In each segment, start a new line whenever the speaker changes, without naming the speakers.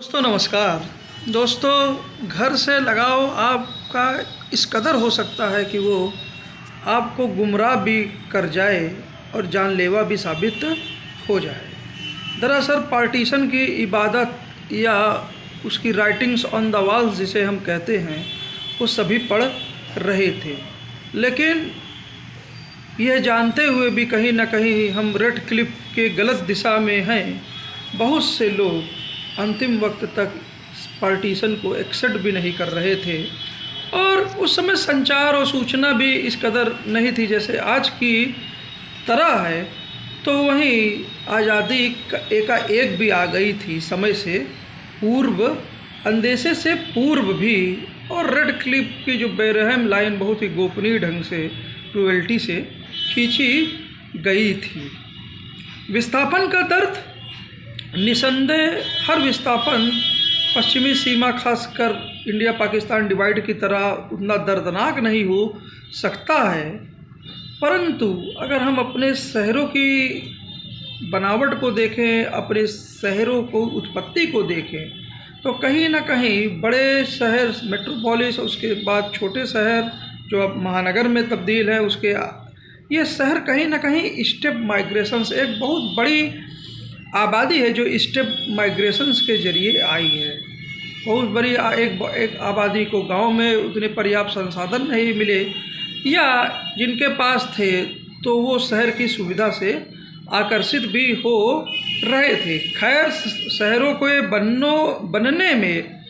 दोस्तों नमस्कार। दोस्तों, घर से लगाव आपका इस कदर हो सकता है कि वो आपको गुमराह भी कर जाए और जानलेवा भी साबित हो जाए। दरअसल पार्टीशन की इबादत या उसकी राइटिंग्स ऑन द वॉल्स जिसे हम कहते हैं, वो सभी पढ़ रहे थे, लेकिन यह जानते हुए भी कहीं ना कहीं हम रेड क्लिफ के गलत दिशा में हैं। बहुत से लोग अंतिम वक्त तक पार्टीशन को एक्सेप्ट भी नहीं कर रहे थे और उस समय संचार और सूचना भी इस कदर नहीं थी जैसे आज की तरह है। तो वहीं आज़ादी एकाएक भी आ गई थी, समय से पूर्व, अंदेशे से पूर्व भी। और रेड क्लिफ की जो बेरहम लाइन बहुत ही गोपनीय ढंग से, क्रूएल्टी से खींची गई थी। विस्थापन का दर्द, निसंदेह हर विस्थापन पश्चिमी सीमा, खासकर इंडिया पाकिस्तान डिवाइड की तरह उतना दर्दनाक नहीं हो सकता है, परंतु अगर हम अपने शहरों की बनावट को देखें, अपने शहरों को उत्पत्ति को देखें, तो कहीं ना कहीं बड़े शहर मेट्रोपोलिस, उसके बाद छोटे शहर जो अब महानगर में तब्दील है, उसके ये शहर कहीं ना कहीं स्टेप माइग्रेशन से, एक बहुत बड़ी आबादी है जो स्टेप माइग्रेशंस के ज़रिए आई है। बहुत बड़ी एक आबादी को गांव में उतने पर्याप्त संसाधन नहीं मिले, या जिनके पास थे तो वो शहर की सुविधा से आकर्षित भी हो रहे थे। खैर, शहरों को बनने में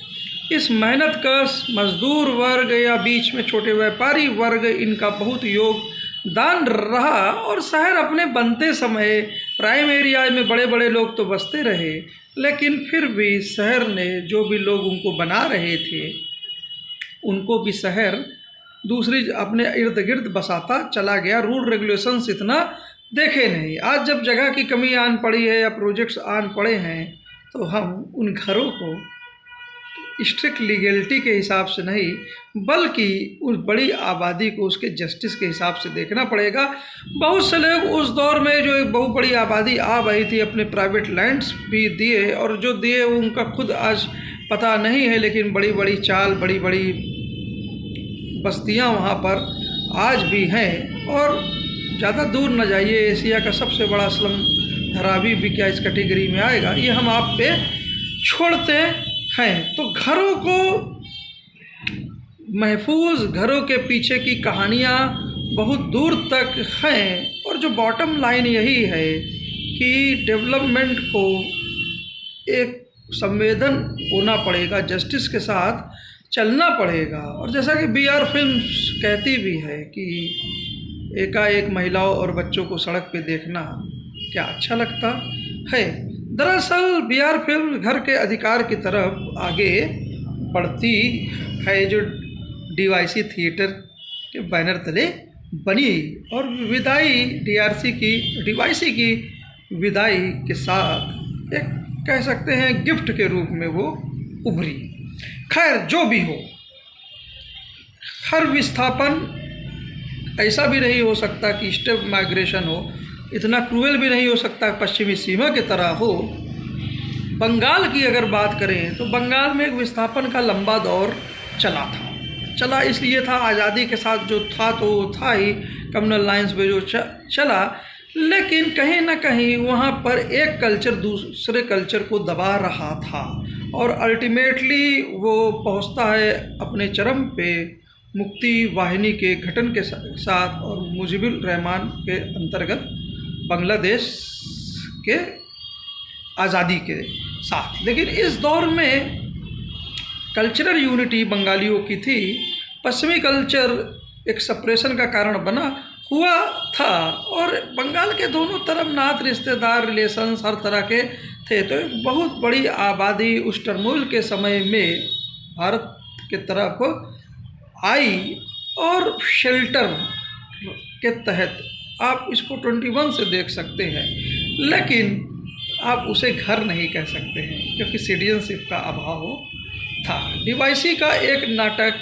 इस मेहनतकश मजदूर वर्ग या बीच में छोटे व्यापारी वर्ग, इनका बहुत योगदान रहा। और शहर अपने बनते समय प्राइम एरिया में बड़े बड़े लोग तो बसते रहे, लेकिन फिर भी शहर ने, जो भी लोग उनको बना रहे थे, उनको भी शहर दूसरी अपने इर्द गिर्द बसाता चला गया। रूल रेगुलेशंस इतना देखे नहीं। आज जब जगह की कमी आन पड़ी है या प्रोजेक्ट्स आन पड़े हैं, तो हम उन घरों को स्ट्रिक्ट लीगलिटी के हिसाब से नहीं, बल्कि उस बड़ी आबादी को उसके जस्टिस के हिसाब से देखना पड़ेगा। बहुत से लोग उस दौर में जो एक बहुत बड़ी आबादी आ रही थी, अपने प्राइवेट लैंड्स भी दिए, और जो दिए वो उनका खुद आज पता नहीं है, लेकिन बड़ी बड़ी चाल, बड़ी बड़ी बस्तियां वहाँ पर आज भी हैं। और ज़्यादा दूर न जाइए, एशिया का सबसे बड़ा स्लम धारावी भी क्या इस कैटेगरी में आएगा, ये हम आप पे छोड़ते हैं। तो घरों को महफूज, घरों के पीछे की कहानियाँ बहुत दूर तक हैं, और जो बॉटम लाइन यही है कि डेवलपमेंट को एक संवेदन होना पड़ेगा, जस्टिस के साथ चलना पड़ेगा। और जैसा कि BR फिल्म्स कहती भी है कि एकाएक महिलाओं और बच्चों को सड़क पे देखना क्या अच्छा लगता है। दरअसल BR फिल्म घर के अधिकार की तरफ आगे बढ़ती है, जो DYC थिएटर के बैनर तले बनी, और विदाई DYC की विदाई के साथ एक कह सकते हैं गिफ्ट के रूप में वो उभरी। खैर, जो भी हो, हर विस्थापन ऐसा भी नहीं हो सकता कि स्टेप माइग्रेशन हो, इतना क्रूएल भी नहीं हो सकता पश्चिमी सीमा की तरह हो। बंगाल की अगर बात करें तो बंगाल में एक विस्थापन का लंबा दौर चला इसलिए था, आज़ादी के साथ जो था तो था ही, कम्युनल लाइंस पे जो चला, लेकिन कहीं ना कहीं वहाँ पर एक कल्चर दूसरे कल्चर को दबा रहा था, और अल्टीमेटली वो पहुँचता है अपने चरम पे मुक्ति वाहिनी के गठन के साथ और मुजीबुर रहमान के अंतर्गत बांग्लादेश के आज़ादी के साथ। लेकिन इस दौर में कल्चरल यूनिटी बंगालियों की थी, पश्चिमी कल्चर एक सप्रेशन का कारण बना हुआ था, और बंगाल के दोनों तरफ नात रिश्तेदार रिलेशंस हर तरह के थे। तो एक बहुत बड़ी आबादी उस टर्मोइल के समय में भारत के तरफ आई, और शेल्टर के तहत आप इसको 21 से देख सकते हैं, लेकिन आप उसे घर नहीं कह सकते हैं क्योंकि सिटीजनशिप का अभाव था। DYC का एक नाटक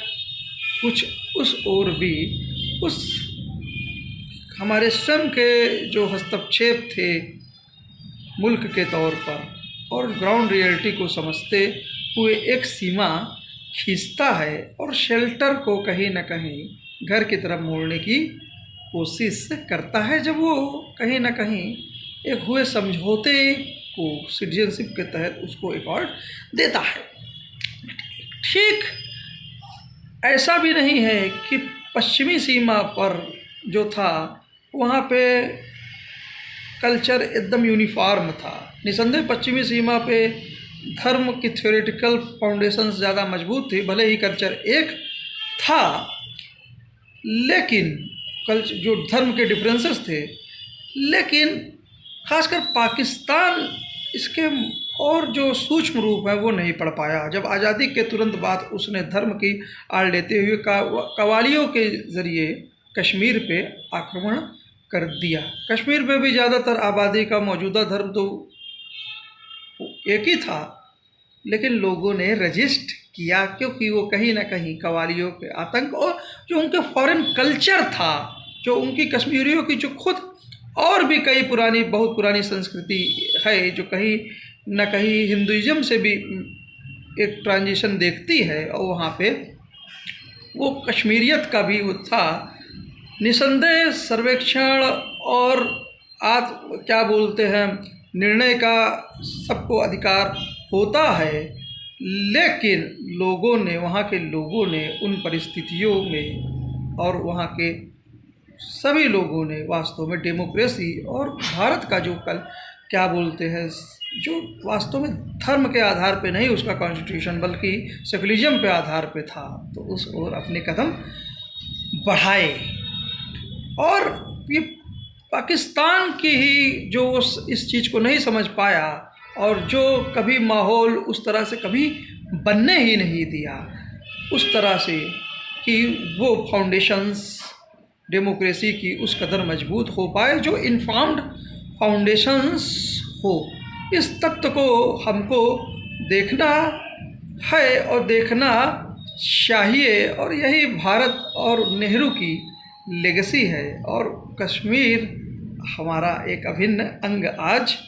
कुछ उस ओर भी, उस हमारे स्वयं के जो हस्तक्षेप थे मुल्क के तौर पर, और ग्राउंड रियलिटी को समझते हुए एक सीमा खींचता है और शेल्टर को कहीं न कहीं घर की तरफ मोड़ने की कोशिश करता है, जब वो कहीं न कहीं एक हुए समझौते को सिटीजनशिप के तहत उसको अकॉर्ड देता है। ठीक ऐसा भी नहीं है कि पश्चिमी सीमा पर जो था वहाँ पे कल्चर एकदम यूनिफॉर्म था। निसंदेह पश्चिमी सीमा पे धर्म की थ्योरेटिकल फाउंडेशंस ज़्यादा मजबूत थी, भले ही कल्चर एक था, लेकिन जो धर्म के डिफरेंसेस थे, लेकिन खासकर पाकिस्तान इसके और जो सूक्ष्म रूप है वो नहीं पढ़ पाया। जब आज़ादी के तुरंत बाद उसने धर्म की आड़ लेते हुए कवालियों के ज़रिए कश्मीर पे आक्रमण कर दिया। कश्मीर पे भी ज़्यादातर आबादी का मौजूदा धर्म तो एक ही था, लेकिन लोगों ने रजिस्ट किया क्योंकि वो कहीं ना कहीं कवालियों के आतंक और जो उनके फॉरेन कल्चर था, जो उनकी कश्मीरियों की जो खुद और भी कई पुरानी बहुत पुरानी संस्कृति है जो कहीं न कहीं हिंदुइज्म से भी एक ट्रांजिशन देखती है, और वहाँ पे वो कश्मीरियत का भी वो था। निसंदेह सर्वेक्षण और क्या बोलते हैं निर्णय का सबको अधिकार होता है, लेकिन लोगों ने वहाँ के लोगों ने उन परिस्थितियों में और वहाँ के सभी लोगों ने वास्तव में डेमोक्रेसी और भारत का जो क्या बोलते हैं जो वास्तव में धर्म के आधार पे नहीं उसका कॉन्स्टिट्यूशन बल्कि सेकुलरिज्म पे आधार पे था, तो उस ओर अपने कदम बढ़ाए। और ये पाकिस्तान की ही जो इस चीज़ को नहीं समझ पाया और जो कभी माहौल उस तरह से कभी बनने ही नहीं दिया उस तरह से कि वो फाउंडेशंस डेमोक्रेसी की उस कदर मजबूत हो पाए जो इन्फॉर्म्ड फाउंडेशंस हो। इस तथ्य को हमको देखना है और देखना चाहिए, और यही भारत और नेहरू की लेगेसी है, और कश्मीर हमारा एक अभिन्न अंग आज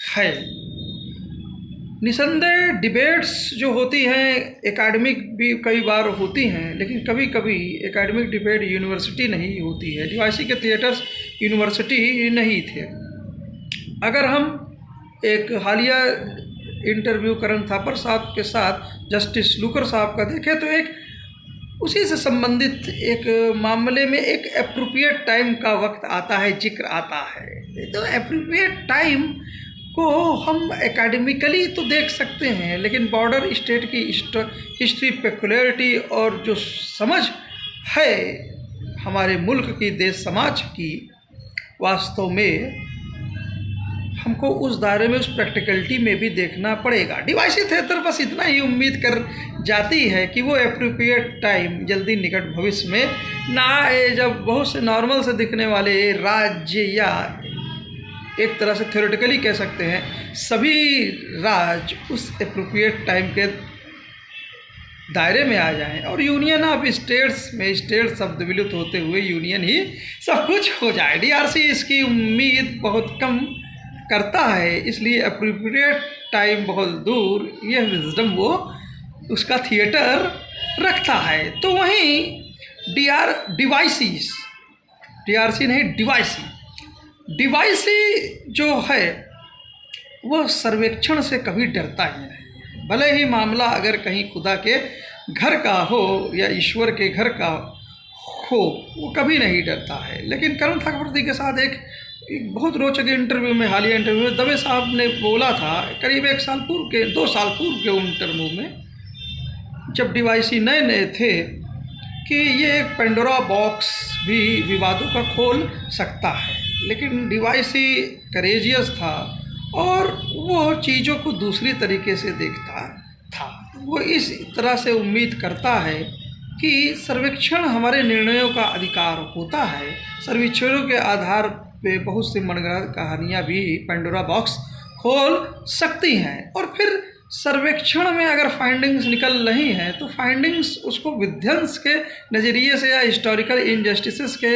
है। निसंदेह डिबेट्स जो होती हैं एकेडमिक भी कई बार होती हैं, लेकिन कभी कभी एकेडमिक डिबेट यूनिवर्सिटी नहीं होती है। डीवाईसी के थिएटर्स यूनिवर्सिटी नहीं थे। अगर हम एक हालिया इंटरव्यू करण थापर साहब के साथ जस्टिस लूकर साहब का देखें तो एक उसी से संबंधित एक मामले में एक एप्रोप्रिएट टाइम का वक्त आता है, जिक्र आता है। तो एप्रोप्रिएट टाइम को हम एकेडमिकली तो देख सकते हैं, लेकिन बॉर्डर स्टेट की हिस्ट्री पेक्युलरिटी और जो समझ है हमारे मुल्क की देश समाज की, वास्तव में हमको उस दायरे में उस प्रैक्टिकलिटी में भी देखना पड़ेगा। डीवाईसी थिएटर बस इतना ही उम्मीद कर जाती है कि वो एप्रोप्रिएट टाइम जल्दी निकट भविष्य में ना आए, जब बहुत से नॉर्मल से दिखने वाले राज्य या एक तरह से थ्योरेटिकली कह सकते हैं सभी राज्य उस एप्रोप्रिएट टाइम के दायरे में आ जाएं और यूनियन ऑफ स्टेट्स में स्टेट शब्द विलुप्त होते हुए यूनियन ही सब कुछ हो जाए। डीआरसी इसकी उम्मीद बहुत कम करता है, इसलिए एप्रोप्रिएट टाइम बहुत दूर यह विजडम वो उसका थिएटर रखता है। तो वहीं डीआरसी नहीं डीवाईसी जो है वो सर्वेक्षण से कभी डरता ही नहीं। भले ही मामला अगर कहीं खुदा के घर का हो या ईश्वर के घर का हो, वो कभी नहीं डरता है। लेकिन करण थापरदी के साथ एक बहुत रोचक इंटरव्यू में, हालिया इंटरव्यू में दवे साहब ने बोला था, करीब 2 साल पूर्व के इंटरव्यू में, जब डीवाईसी नए नए थे, कि ये एक पेंडोरा बॉक्स भी विवादों का खोल सकता है। लेकिन डीवाईसी करेजियस था और वो चीज़ों को दूसरी तरीके से देखता था। वो इस तरह से उम्मीद करता है कि सर्वेक्षण हमारे निर्णयों का अधिकार होता है। सर्वेक्षणों के आधार पे बहुत सी मनगढ़ंत कहानियाँ भी पेंडोरा बॉक्स खोल सकती हैं, और फिर सर्वेक्षण में अगर फाइंडिंग्स निकल रही हैं तो फाइंडिंग्स उसको विध्वंस के नज़रिए से या हिस्टोरिकल इनजस्टिसेस के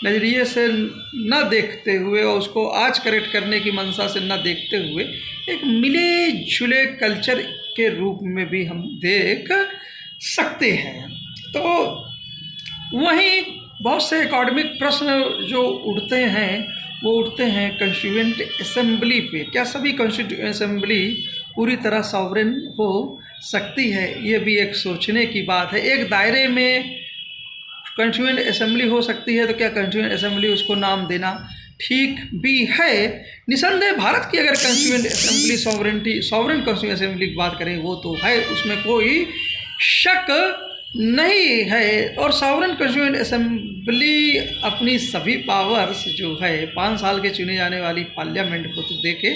नज़रिए से न देखते हुए और उसको आज करेक्ट करने की मंशा से न देखते हुए एक मिले जुले कल्चर के रूप में भी हम देख सकते हैं। तो वहीं बहुत से एकेडमिक प्रश्न जो उठते हैं वो उठते हैं कॉन्स्टिट्यूएंट असेंबली पे। क्या सभी कॉन्स्टिट्यूएंट असेंबली पूरी तरह सॉवरेन हो सकती है? ये भी एक सोचने की बात है। एक दायरे में कॉन्स्टिट्यूएंट असेंबली हो सकती है तो क्या कॉन्स्टिट्यूएंट असेंबली उसको नाम देना ठीक भी है? निसंदेह भारत की अगर constituent assembly sovereign constituent assembly की बात करें वो तो है, उसमें कोई शक नहीं है। और सॉवरेन कॉन्स्टिट्यूएंट असेंबली अपनी सभी पावर्स जो है 5 साल के चुने जाने वाली पार्लियामेंट को तो दे के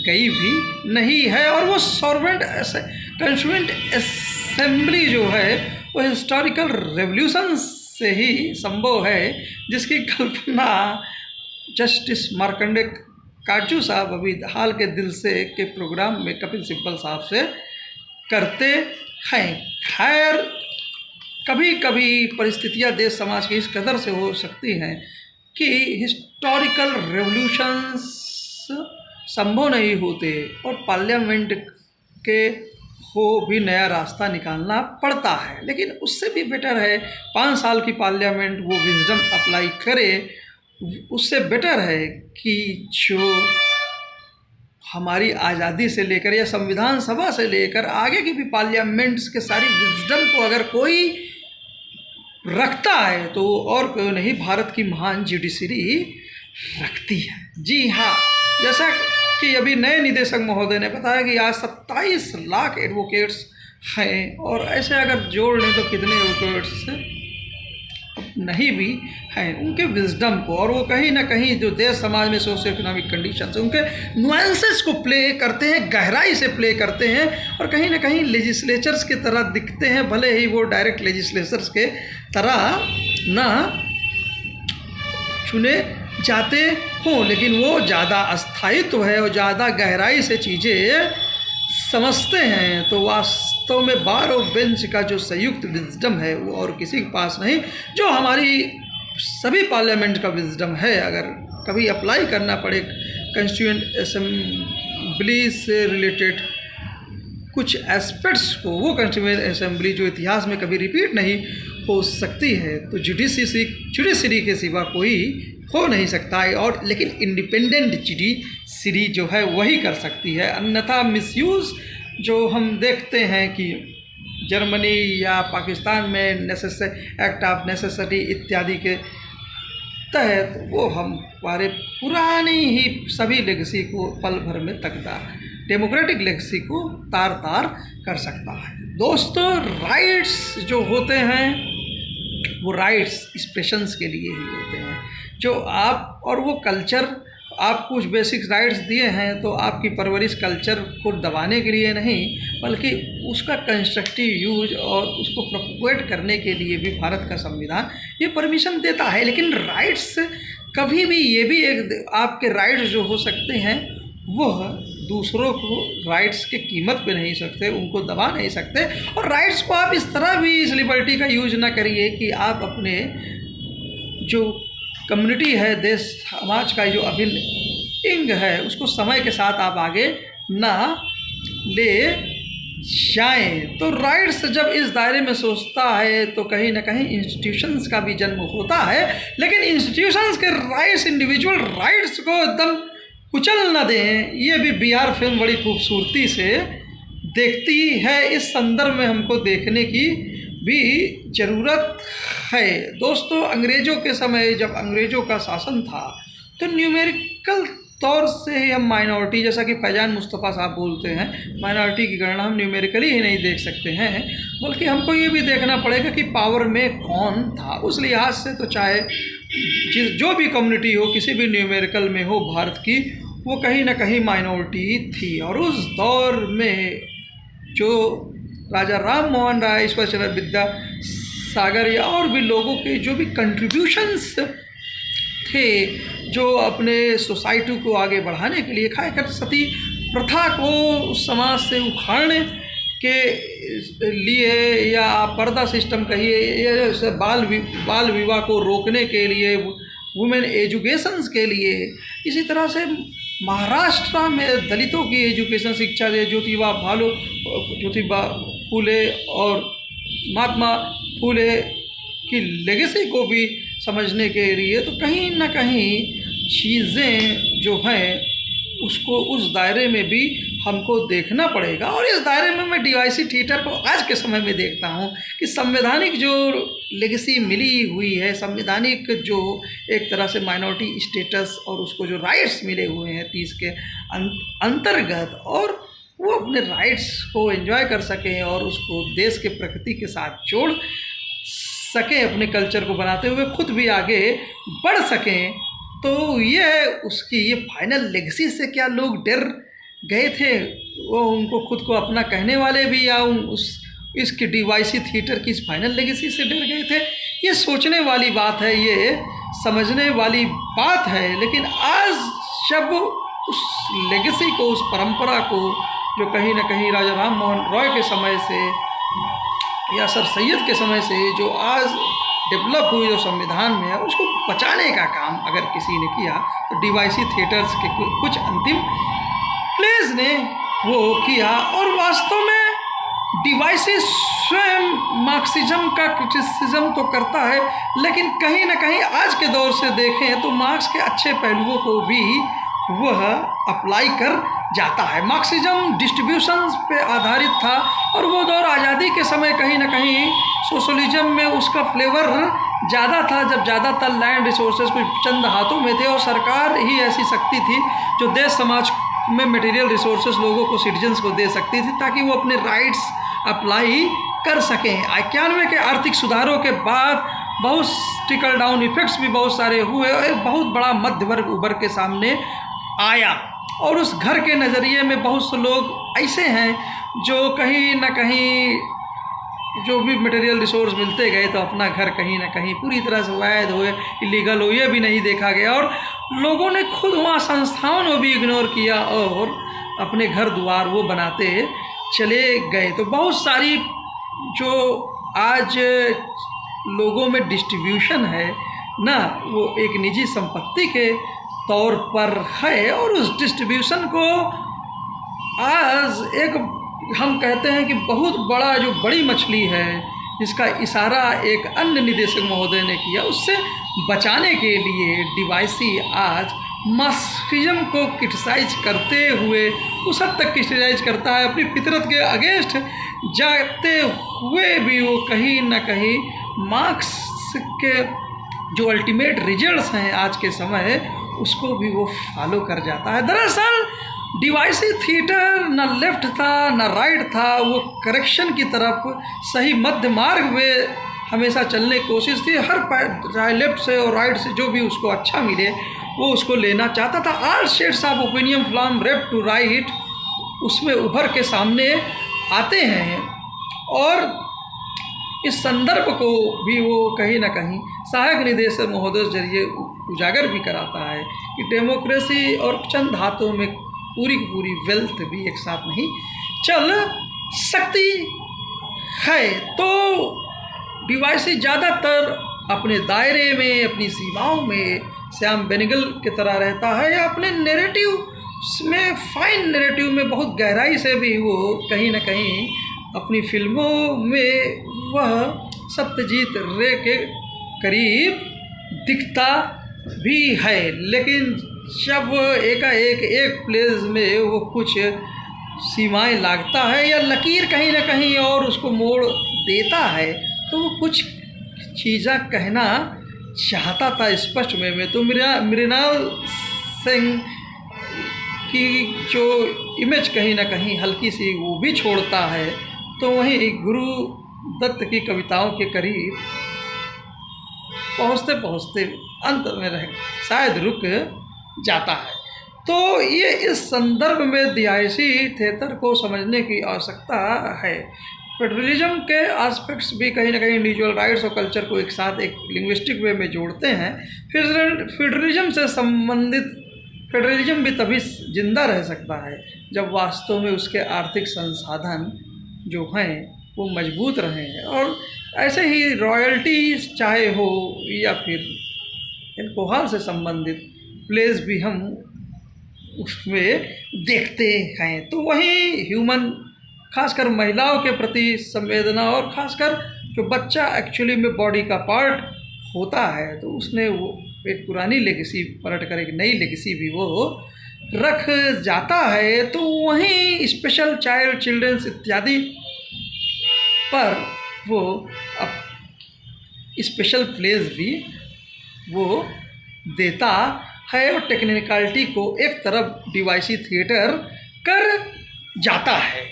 गई भी नहीं है। और वो सॉवरेन कॉन्स्टिट्यूएंट असेंबली जो है वो हिस्टोरिकल रेवोल्यूशन से ही संभव है, जिसकी कल्पना जस्टिस मार्कंडे काटजू साहब अभी हाल के दिल से के प्रोग्राम में कपिल सिब्बल साहब से करते हैं। खैर, कभी कभी परिस्थितियां देश समाज की इस कदर से हो सकती हैं कि हिस्टोरिकल रेवोल्यूशंस संभव नहीं होते और पार्लियामेंट के को भी नया रास्ता निकालना पड़ता है। लेकिन उससे भी बेटर है 5 साल की पार्लियामेंट वो विजडम अप्लाई करे, उससे बेटर है कि जो हमारी आज़ादी से लेकर या संविधान सभा से लेकर आगे की भी पार्लियामेंट्स के सारी विजडम को अगर कोई रखता है तो और कोई नहीं, भारत की महान जुडिशरी रखती है। जी हाँ, जैसा कि अभी नए निदेशक महोदय ने बताया कि आज 27 लाख एडवोकेट्स हैं और ऐसे अगर जोड़ लें तो कितने एडवोकेट्स नहीं भी हैं, उनके विजडम को और वो कहीं ना कहीं जो देश समाज में सोशियो इकोनॉमिक कंडीशंस है उनके नुआंसेस को प्ले करते हैं, गहराई से प्ले करते हैं और कहीं ना कहीं लेजिस्लेचर्स की तरह दिखते हैं, भले ही वो डायरेक्ट लेजिस्लेचर्स के तरह ना चुने जाते हों, लेकिन वो ज़्यादा अस्थायित्व है और ज़्यादा गहराई से चीज़ें समझते हैं। तो वास्तव में बार और बेंच का जो संयुक्त विजडम है वो और किसी के पास नहीं, जो हमारी सभी पार्लियामेंट का विजडम है। अगर कभी अप्लाई करना पड़े कॉन्स्टिट्यूएंट असेंबली से रिलेटेड कुछ एस्पेक्ट्स को, वो कॉन्स्टिट्यूएंट असेंबली जो इतिहास में कभी रिपीट नहीं हो सकती है, तो जुडिशरी के सिवा कोई हो नहीं सकता है। और लेकिन इंडिपेंडेंट जुडिशरी जो है वही कर सकती है, अन्यथा मिसयूज़ जो हम देखते हैं कि जर्मनी या पाकिस्तान में एक्ट ऑफ नेसेसिटी इत्यादि के तहत वो हमारे पुरानी ही सभी लेगेसी को पल भर में तकदार डेमोक्रेटिक लेगेसी को तार तार कर सकता है। दोस्तों, राइट्स जो होते हैं वो राइट्स एक्सप्रेशंस के लिए ही होते हैं, जो आप और वो कल्चर आप कुछ बेसिक राइट्स दिए हैं तो आपकी परवरिश कल्चर को दबाने के लिए नहीं, बल्कि उसका कंस्ट्रक्टिव यूज और उसको प्रोपोगेट करने के लिए भी भारत का संविधान ये परमिशन देता है। लेकिन राइट्स कभी भी ये भी एक आपके राइट्स जो हो सकते हैं वह दूसरों को राइट्स के कीमत पे नहीं सकते, उनको दबा नहीं सकते। और राइट्स को आप इस तरह भी इस लिबर्टी का यूज ना करिए कि आप अपने जो कम्युनिटी है, देश समाज का जो अभिन्न अंग है, उसको समय के साथ आप आगे ना ले जाएं। तो राइट्स जब इस दायरे में सोचता है तो कहीं ना कहीं इंस्टीट्यूशंस का भी जन्म होता है, लेकिन इंस्टीट्यूशंस के राइट्स, इंडिविजुअल राइट्स को एकदम कुचल न दें। ये भी बिहार फिल्म बड़ी खूबसूरती से देखती है। इस संदर्भ में हमको देखने की भी ज़रूरत है। दोस्तों, अंग्रेज़ों के समय जब अंग्रेज़ों का शासन था तो न्यूमेरिकल तौर से ही हम माइनॉरिटी, जैसा कि फैजान मुस्तफ़ा साहब बोलते हैं, माइनॉरिटी की गणना हम न्यूमेरिकली ही नहीं देख सकते हैं, बल्कि हमको ये भी देखना पड़ेगा कि पावर में कौन था। उस लिहाज से तो चाहे जो भी कम्युनिटी हो, किसी भी न्यूमेरिकल में हो भारत की, वो कहीं ना कहीं माइनॉरिटी थी। और उस दौर में जो राजा राम मोहन राय, ईश्वरचंद्र विद्यासागर या और भी लोगों के जो भी कंट्रीब्यूशंस थे, जो अपने सोसाइटी को आगे बढ़ाने के लिए खासकर सती प्रथा को समाज से उखाड़ने के लिए, या पर्दा सिस्टम कहिए, या बाल विवाह को रोकने के लिए, वुमेन एजुकेशंस के लिए। इसी तरह से महाराष्ट्र में दलितों की एजुकेशन शिक्षा दे, ज्योतिबा फूले और महात्मा फूले की लेगेसी को भी समझने के लिए, तो कहीं ना कहीं चीज़ें जो हैं उसको उस दायरे में भी हमको देखना पड़ेगा। और इस दायरे में मैं डीवाईसी थिएटर को आज के समय में देखता हूँ कि संवैधानिक जो लेगेसी मिली हुई है, संवैधानिक जो एक तरह से माइनॉरिटी स्टेटस और उसको जो राइट्स मिले हुए हैं 30 के अंतर्गत, और वो अपने राइट्स को एंजॉय कर सकें और उसको देश के प्रकृति के साथ जोड़ सकें, अपने कल्चर को बनाते हुए खुद भी आगे बढ़ सकें। तो ये उसकी ये फाइनल लेगेसी से क्या लोग डर गए थे, वो उनको खुद को अपना कहने वाले भी, या इसके डीवाईसी थिएटर की इस फाइनल लेगेसी से डर गए थे? ये सोचने वाली बात है, ये समझने वाली बात है। लेकिन आज जब उस लेगेसी को, उस परंपरा को, जो कहीं ना कहीं राजा राम मोहन रॉय के समय से या सर सैयद के समय से जो आज डेवलप हुई जो संविधान में है, उसको बचाने का काम अगर किसी ने किया तो डीवाईसी थिएटर्स के कुछ अंतिम प्लेज ने वो किया। और वास्तव में डीवाईसी स्वयं मार्क्सिज्म का क्रिटिसिज्म तो करता है, लेकिन कहीं ना कहीं आज के दौर से देखें तो मार्क्स के अच्छे पहलुओं को भी वह अप्लाई कर जाता है। मार्क्सिज्म डिस्ट्रीब्यूशन पे आधारित था, और वो दौर आज़ादी के समय कहीं ना कहीं सोशलिज्म में उसका फ्लेवर ज़्यादा था, जब ज़्यादातर लैंड रिसोर्सेज कुछ चंद हाथों में थे और सरकार ही ऐसी शक्ति थी जो देश समाज में मटेरियल रिसोर्सेज लोगों को, सिटीजन्स को दे सकती थी, ताकि वो अपने राइट्स अप्लाई कर सकें। 91 के आर्थिक सुधारों के बाद बहुत ट्रिकल डाउन इफेक्ट्स भी बहुत सारे हुए और एक बहुत बड़ा मध्य वर्ग उभर के सामने आया। और उस घर के नज़रिए में बहुत से लोग ऐसे हैं जो कहीं ना कहीं जो भी मटेरियल रिसोर्स मिलते गए तो अपना घर कहीं ना कहीं पूरी तरह से वैध हो, इलीगल हो, ये भी नहीं देखा गया। और लोगों ने खुद वहाँ संस्थाओं को भी इग्नोर किया और अपने घर द्वार वो बनाते चले गए। तो बहुत सारी जो आज लोगों में डिस्ट्रीब्यूशन है ना, वो एक निजी संपत्ति के तौर पर है, और उस डिस्ट्रीब्यूशन को आज एक हम कहते हैं कि बहुत बड़ा जो बड़ी मछली है, जिसका इशारा एक अन्य निदेशक महोदय ने किया, उससे बचाने के लिए डीवाईसी आज मार्क्सिज्म को क्रिटिसाइज करते हुए उस हद तक क्रिटिसाइज करता है, अपनी फितरत के अगेंस्ट जाते हुए भी वो कहीं ना कहीं मार्क्स के जो अल्टीमेट रिजल्ट्स हैं आज के समय, उसको भी वो फॉलो कर जाता है। दरअसल डीवाईसी थिएटर न लेफ्ट था न राइट था, वो करेक्शन की तरफ सही मध्य मार्ग में हमेशा चलने की कोशिश थी। हर चाहे लेफ्ट से और राइट से जो भी उसको अच्छा मिले वो उसको लेना चाहता था। All shades of opinion from left to right उसमें उभर के सामने आते हैं, और इस संदर्भ को भी वो कहीं ना कहीं सहायक निदेशक महोदय के जरिए उजागर भी कराता है कि डेमोक्रेसी और चंद हाथों में पूरी की पूरी वेल्थ भी एक साथ नहीं चल सकती है। तो डीवाईसी ज़्यादातर अपने दायरे में, अपनी सीमाओं में श्याम बेनेगल की तरह रहता है, या अपने नैरेटिव में, फाइन नैरेटिव में बहुत गहराई से भी वो कहीं ना कहीं अपनी फिल्मों में वह सत्यजीत रे के करीब दिखता भी है। लेकिन जब एकाएक एक प्लेस में वो कुछ सीमाएं लागता है या लकीर कहीं ना कहीं और उसको मोड़ देता है, तो वो कुछ चीज़ें कहना चाहता था स्पष्ट में। तो मृणाल सिंह की जो इमेज कहीं ना कहीं हल्की सी वो भी छोड़ता है, तो वहीं गुरु दत्त की कविताओं के करीब पहुँचते पहुँचते अंत में रह शायद रुक जाता है। तो ये इस संदर्भ में डीवाईसी थिएटर को समझने की आवश्यकता है। फेडरलिज्म के एस्पेक्ट्स भी कहीं ना कहीं इंडिविजुअल राइट्स और कल्चर को एक साथ एक लिंग्विस्टिक वे में जोड़ते हैं। फेडरलिज्म से संबंधित फेडरलिज्म भी तभी जिंदा रह सकता है जब वास्तव में उसके आर्थिक संसाधन जो हैं वो मजबूत रहें। और ऐसे ही रॉयल्टी चाहे हो या फिर अल्कोहल से संबंधित प्लेस भी हम उसमें देखते हैं। तो वहीं ह्यूमन, खासकर महिलाओं के प्रति संवेदना, और खासकर जो बच्चा एक्चुअली में बॉडी का पार्ट होता है, तो उसने वो एक पुरानी लेगेसी पलट कर एक नई लेगेसी भी वो रख जाता है। तो वहीं स्पेशल चाइल्ड, चिल्ड्रंस इत्यादि पर वो अब स्पेशल प्लेस भी वो देता है और टेक्निकलिटी को एक तरफ डीवाईसी थिएटर कर जाता है।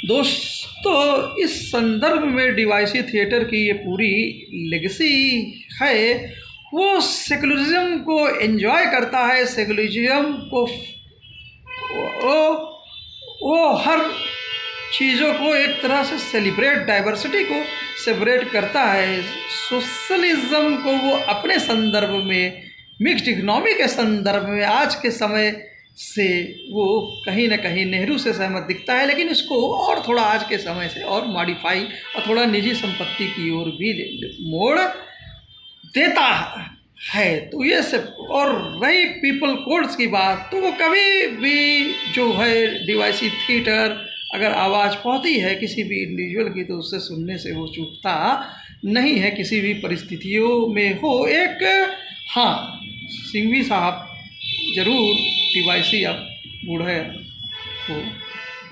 दोस्तों, इस संदर्भ में डीवाईसी थिएटर की ये पूरी लेगेसी है, वो सेकुलरिज्म को एंजॉय करता है, सेकुलरिज्म को वो हर चीज़ों को एक तरह से सेलिब्रेट, डाइवर्सिटी को सेलिब्रेट करता है। सोशलिज्म को वो अपने संदर्भ में, मिक्स्ड इकोनॉमी के संदर्भ में आज के समय से वो कहीं ना कहीं नेहरू से सहमत दिखता है, लेकिन इसको और थोड़ा आज के समय से और मॉडिफाई और थोड़ा निजी संपत्ति की ओर भी मोड़ देता है। तो ये सब, और रही पीपल कोड्स की बात, तो वो कभी भी जो है डीवाईसी थिएटर अगर आवाज़ पहुँचती है किसी भी इंडिविजुअल की, तो उससे सुनने से वो चूकता नहीं है किसी भी परिस्थितियों में हो। एक हाँ, सिंघवी साहब ज़रूर डीवाईसी अब बूढ़े हो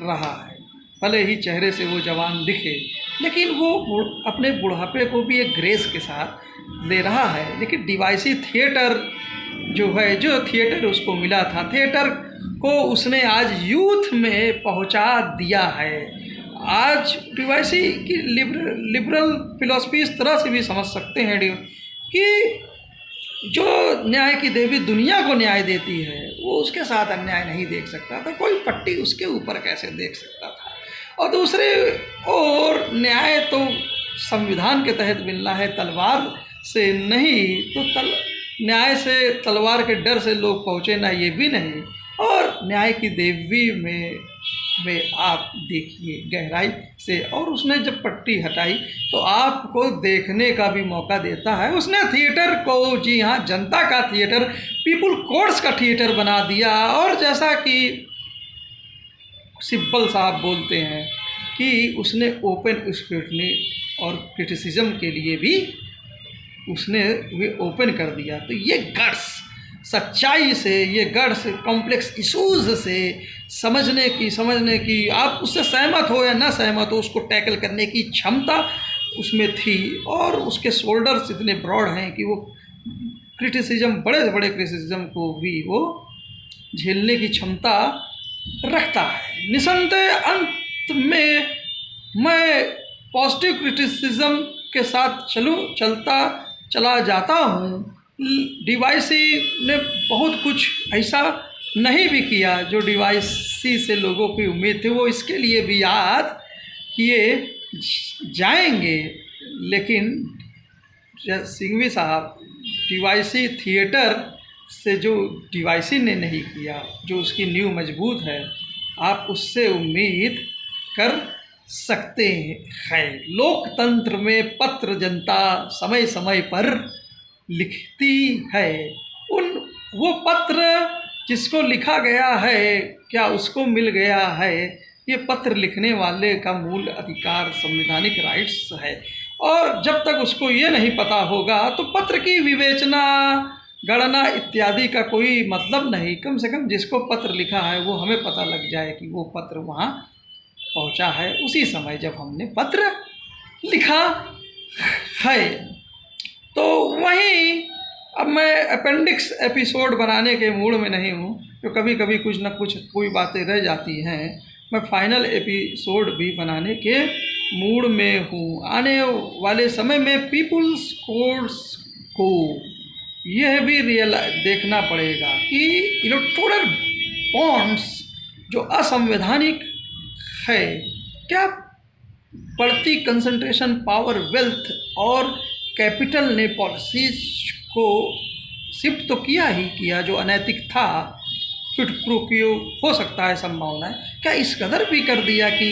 रहा है, भले ही चेहरे से वो जवान दिखे, लेकिन वो अपने बुढ़ापे को भी एक ग्रेस के साथ ले रहा है। लेकिन डीवाईसी थिएटर जो है, जो थिएटर उसको मिला था, थिएटर को उसने आज यूथ में पहुंचा दिया है। आज डीवाईसी की लिबरल फिलॉसफी इस तरह से भी समझ सकते हैं कि जो न्याय की देवी दुनिया को न्याय देती है, वो उसके साथ अन्याय नहीं देख सकता था, कोई पट्टी उसके ऊपर कैसे देख सकता था। और दूसरे और न्याय तो संविधान के तहत मिलना है, तलवार से नहीं। तो न्याय से, तलवार के डर से लोग पहुँचे ना, ये भी नहीं। और न्याय की देवी में आप देखिए गहराई से, और उसने जब पट्टी हटाई तो आपको देखने का भी मौका देता है। उसने थिएटर को, जी हाँ, जनता का थिएटर, पीपल कोर्ट्स का थिएटर बना दिया। और जैसा कि सिब्बल साहब बोलते हैं कि उसने ओपन स्क्रूटनी और क्रिटिसिज्म के लिए भी उसने वे ओपन कर दिया। तो ये गट्स, सच्चाई से, ये गट्स कॉम्प्लेक्स इशूज़ से समझने की, आप उससे सहमत हो या ना सहमत हो, उसको टैकल करने की क्षमता उसमें थी। और उसके शोल्डर्स इतने ब्रॉड हैं कि वो क्रिटिसिज्म, बड़े से बड़े क्रिटिसिज्म को भी वो झेलने की क्षमता रखता है। निसंदेह अंत में मैं पॉजिटिव क्रिटिसिज्म के साथ चला जाता हूँ। डीवाईसी ने बहुत कुछ ऐसा नहीं भी किया जो डीवाईसी से लोगों की उम्मीद थी, वो इसके लिए भी याद किए जाएंगे। लेकिन सिंघवी साहब, डीवाईसी थिएटर से जो डीवाईसी ने नहीं किया, जो उसकी नींव मजबूत है, आप उससे उम्मीद कर सकते हैं। लोकतंत्र में पत्र जनता समय समय पर लिखती है। वो पत्र जिसको लिखा गया है, क्या उसको मिल गया है? ये पत्र लिखने वाले का मूल अधिकार, संवैधानिक राइट्स है। और जब तक उसको ये नहीं पता होगा तो पत्र की विवेचना, गणना इत्यादि का कोई मतलब नहीं। कम से कम जिसको पत्र लिखा है वो हमें पता लग जाए कि वो पत्र वहाँ पहुँचा है उसी समय जब हमने पत्र लिखा है। तो वहीं अब मैं अपेंडिक्स एपिसोड बनाने के मूड में नहीं हूँ, जो कभी कभी कुछ न कुछ कोई बातें रह जाती हैं। मैं फाइनल एपिसोड भी बनाने के मूड में हूँ। आने वाले समय में पीपुल्स कोर्ट्स को यह भी देखना पड़ेगा कि इलेक्टोरल बॉन्ड्स जो असंवैधानिक है, क्या बढ़ती कंसंट्रेशन पावर, वेल्थ और कैपिटल ने पॉलिसीज को शिफ्ट तो किया ही किया जो अनैतिक था, क्विड प्रो क्यो हो सकता है संभावना है। क्या इस कदर भी कर दिया कि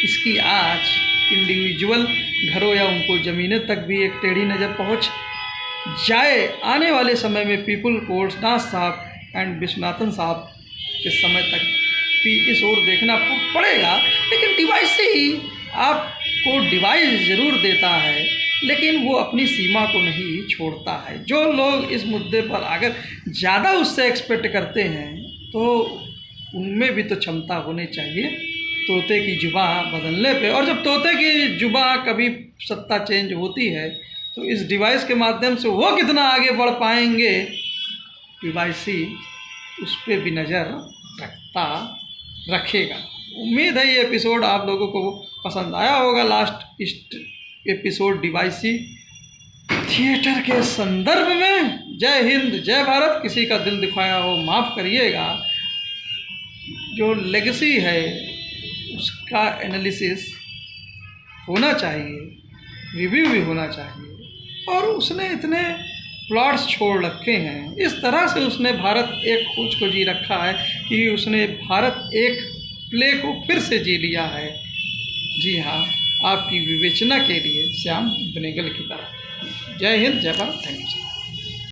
इसकी आज इंडिविजुअल घरों या उनको ज़मीनें तक भी एक टेढ़ी नज़र पहुंच जाए। आने वाले समय में पीपल को नाथ साहब एंड विश्वनाथन साहब के समय तक भी इस ओर देखना पड़ेगा। लेकिन डिवाइस से ही आपको डिवाइस ज़रूर देता है, लेकिन वो अपनी सीमा को नहीं छोड़ता है। जो लोग इस मुद्दे पर अगर ज़्यादा उससे एक्सपेक्ट करते हैं तो उनमें भी तो क्षमता होनी चाहिए तोते की जुबान बदलने पे। और जब तोते की जुबान कभी सत्ता चेंज होती है तो इस डिवाइस के माध्यम से वो कितना आगे बढ़ पाएंगे, डिवाइस ही उस पर भी नज़र रखेगा। उम्मीद है ये एपिसोड आप लोगों को पसंद आया होगा। लास्ट एपिसोड डिवाइसी थिएटर के संदर्भ में। जय हिंद, जय भारत। किसी का दिल दिखाया हो माफ़ करिएगा। जो लेगेसी है उसका एनालिसिस होना चाहिए, रिव्यू भी होना चाहिए। और उसने इतने प्लॉट्स छोड़ रखे हैं, इस तरह से उसने भारत एक खोज को जी रखा है कि उसने भारत एक प्ले को फिर से जी लिया है। जी हाँ, आपकी विवेचना के लिए श्याम बेनेगल की तरह। जय हिंद, जय भारत। Thank you.